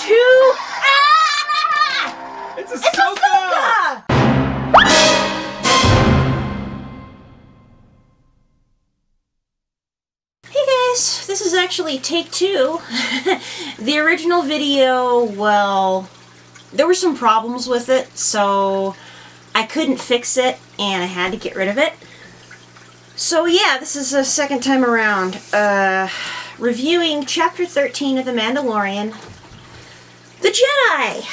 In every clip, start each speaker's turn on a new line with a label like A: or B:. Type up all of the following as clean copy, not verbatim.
A: two. Ah!
B: It's Ahsoka!
A: Hey guys, this is actually take two. The original video, well, there were some problems with it, so I couldn't fix it and I had to get rid of it. So yeah, this is the second time around. Reviewing Chapter 13 of The Mandalorian, The Jedi!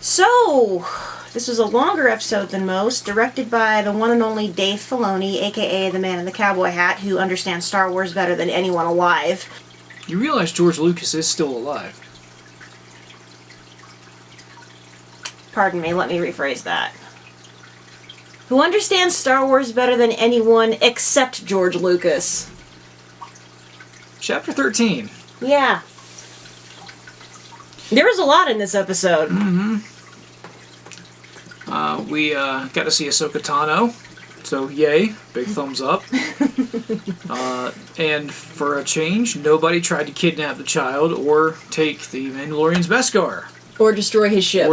A: So, this was a longer episode than most, directed by the one and only Dave Filoni, aka the man in the cowboy hat, who understands Star Wars better than anyone alive.
B: You realize George Lucas is still alive.
A: Pardon me, let me rephrase that. Who understands Star Wars better than anyone except George Lucas.
B: Chapter 13.
A: Yeah. There was a lot in this episode.
B: Mm-hmm. We got to see Ahsoka Tano, so yay, big thumbs up. And for a change, nobody tried to kidnap the child or take the Mandalorian's Beskar.
A: Or destroy his ship.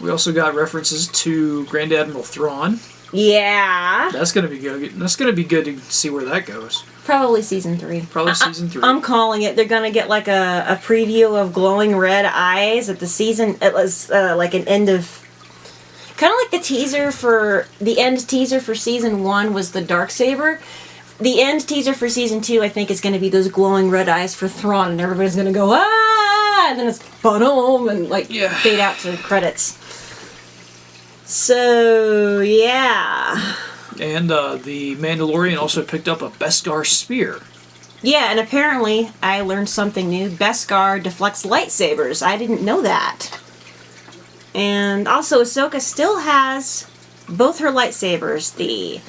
B: We also got references to Grand Admiral Thrawn.
A: Yeah.
B: That's gonna be good. That's gonna be good to see where that goes.
A: Probably season 3.
B: Probably season 3.
A: I'm calling it. They're gonna get like a preview of glowing red eyes at the season. It was like an end of, kind of like the teaser for the end teaser for season 1 was the Darksaber. The end teaser for season 2, I think, is going to be those glowing red eyes for Thrawn, and everybody's going to go ah, and then it's boom and like fade out to credits. So yeah.
B: And the Mandalorian also picked up a Beskar spear.
A: Yeah, and apparently I learned something new. Beskar deflects lightsabers. I didn't know that. And also Ahsoka still has both her lightsabers, the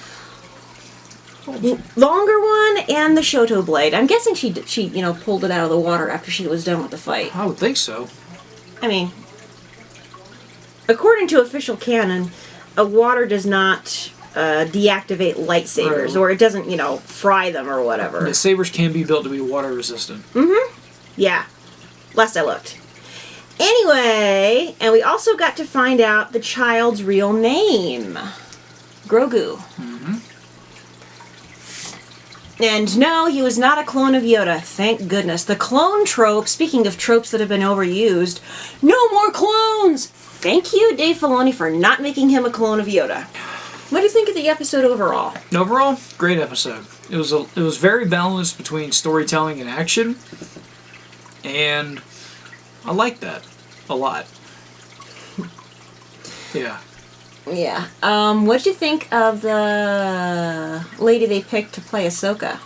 A: longer one and the Shoto blade. I'm guessing she pulled it out of the water after she was done with the fight.
B: I would think so.
A: I mean, according to official canon, water does not deactivate lightsabers, or it doesn't, fry them or whatever.
B: The sabers can be built to be water resistant.
A: Mm-hmm. Yeah. Last I looked. Anyway, and we also got to find out the child's real name. Grogu.
B: Mm-hmm.
A: And no, he was not a clone of Yoda, thank goodness. The clone trope, speaking of tropes that have been overused, no more clones! Thank you, Dave Filoni, for not making him a clone of Yoda. What do you think of the episode overall?
B: Overall, great episode. It was very balanced between storytelling and action, and I like that a lot. Yeah.
A: Yeah. What'd you think of the lady they picked to play Ahsoka?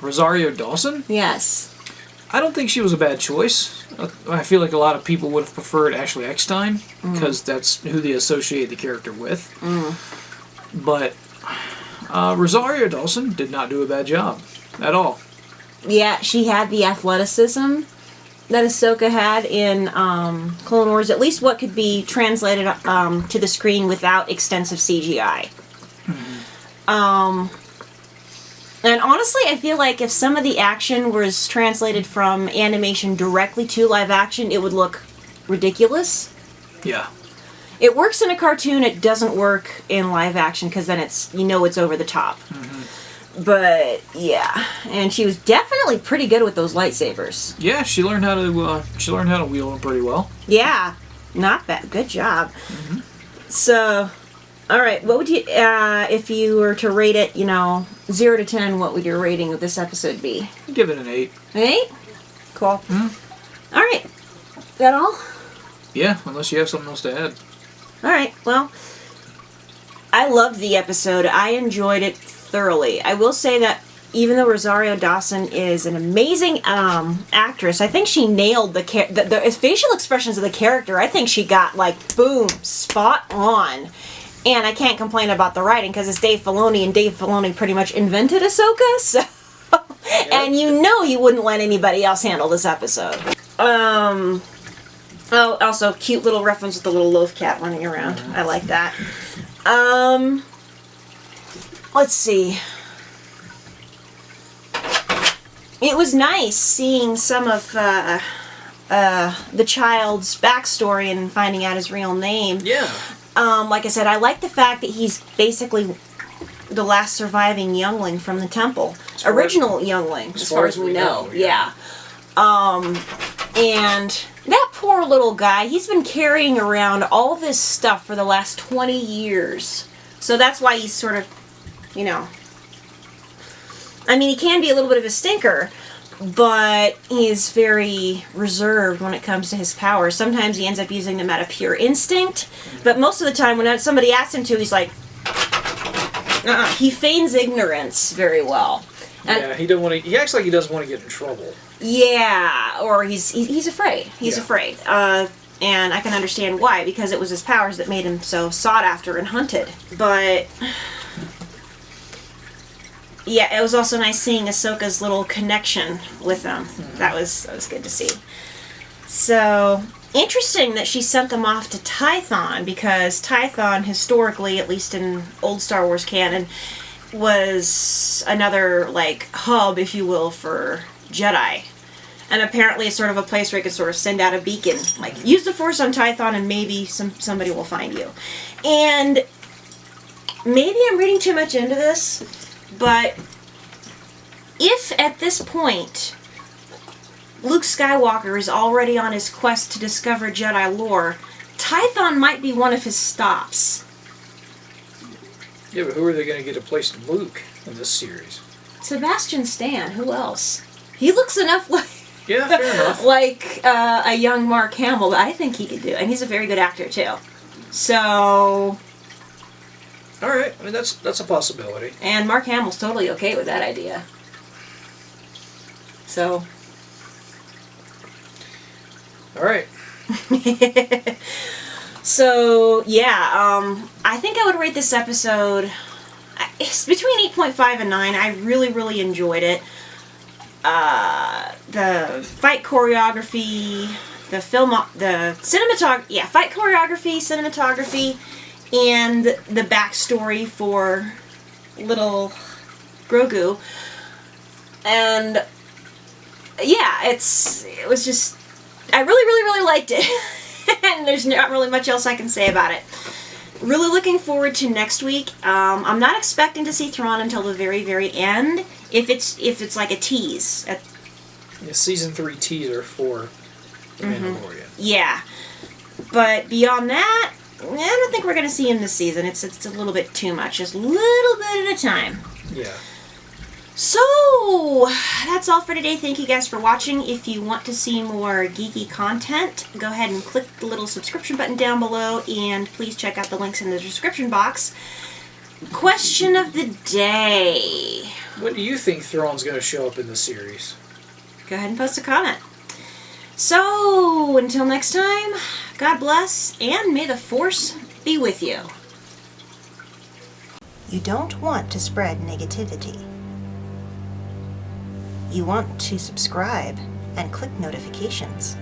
B: Rosario Dawson?
A: Yes.
B: I don't think she was a bad choice. I feel like a lot of people would have preferred Ashley Eckstein, because that's who they associate the character with. But Rosario Dawson did not do a bad job at all. Yeah,
A: she had the athleticism that Ahsoka had in Clone Wars, at least what could be translated to the screen without extensive CGI. And honestly, I feel like if some of the action was translated from animation directly to live action, it would look ridiculous.
B: Yeah.
A: It works in a cartoon, it doesn't work in live action, because then it's over the top. But yeah, and she was definitely pretty good with those lightsabers.
B: Yeah, she learned how to wield them pretty well.
A: Yeah, not bad. Good job. So, all right, what would you if you were to rate it, 0 to 10? What would your rating of this episode be?
B: I'd give it an 8.
A: An 8? Cool. All right, that all?
B: Yeah, unless you have something else to add.
A: All right. Well, I loved the episode. I enjoyed it thoroughly. I will say that even though Rosario Dawson is an amazing actress, I think she nailed the facial expressions of the character. I think she got, boom, spot on. And I can't complain about the writing, because it's Dave Filoni, and Dave Filoni pretty much invented Ahsoka, so... And he wouldn't let anybody else handle this episode. Oh, also, cute little reference with the little loaf cat running around. I like that. Let's see. it was nice seeing some of the child's backstory and finding out his real name.
B: Yeah.
A: Like I said, I like the fact that he's basically the last surviving youngling from the temple. Original youngling, as far as we know. Yeah. And that poor little guy, he's been carrying around all this stuff for the last 20 years. So that's why he's sort of, you know... I mean, he can be a little bit of a stinker, but he's very reserved when it comes to his powers. Sometimes he ends up using them out of pure instinct, but most of the time when somebody asks him to, he's like... He feigns ignorance very well.
B: And he don't want to. He acts like he doesn't want to get in trouble.
A: Yeah, or he's afraid. He's afraid, and I can understand why, because it was his powers that made him so sought after and hunted. But yeah, it was also nice seeing Ahsoka's little connection with them. Mm-hmm. That was good to see. So interesting that she sent them off to Tython, because Tython, historically, at least in old Star Wars canon, was another, like, hub, if you will, for Jedi. And apparently it's sort of a place where you could sort of send out a beacon. Like, use the Force on Tython and maybe somebody will find you. And maybe I'm reading too much into this, but if at this point Luke Skywalker is already on his quest to discover Jedi lore, Tython might be one of his stops.
B: Yeah, but who are they going to get to place Luke in this series?
A: Sebastian Stan. Who else? He looks enough like...
B: Yeah, fair enough.
A: like a young Mark Hamill that I think he could do. And he's a very good actor, too. So...
B: Alright, I mean, that's a possibility.
A: And Mark Hamill's totally okay with that idea. So...
B: Alright.
A: So, yeah, I think I would rate this episode... It's between 8.5 and 9. I really, really enjoyed it. The fight choreography, fight choreography, cinematography, and the backstory for little Grogu. And, yeah, it was just... I really, really, really liked it. And there's not really much else I can say about it. Really looking forward to next week. I'm not expecting to see Thrawn until the very, very end. If it's like a tease.
B: Yeah, season 3 teaser for the Mandalorian.
A: Yeah, but beyond that, I don't think we're going to see him this season. It's a little bit too much, just a little bit at a time.
B: Yeah.
A: So, that's all for today. Thank you guys for watching. If you want to see more geeky content, go ahead and click the little subscription button down below, and please check out the links in the description box. Question of the day.
B: When do you think Thrawn's going to show up in the series?
A: Go ahead and post a comment. So, until next time, God bless, and may the Force be with you. You don't want to spread negativity. You want to subscribe and click notifications.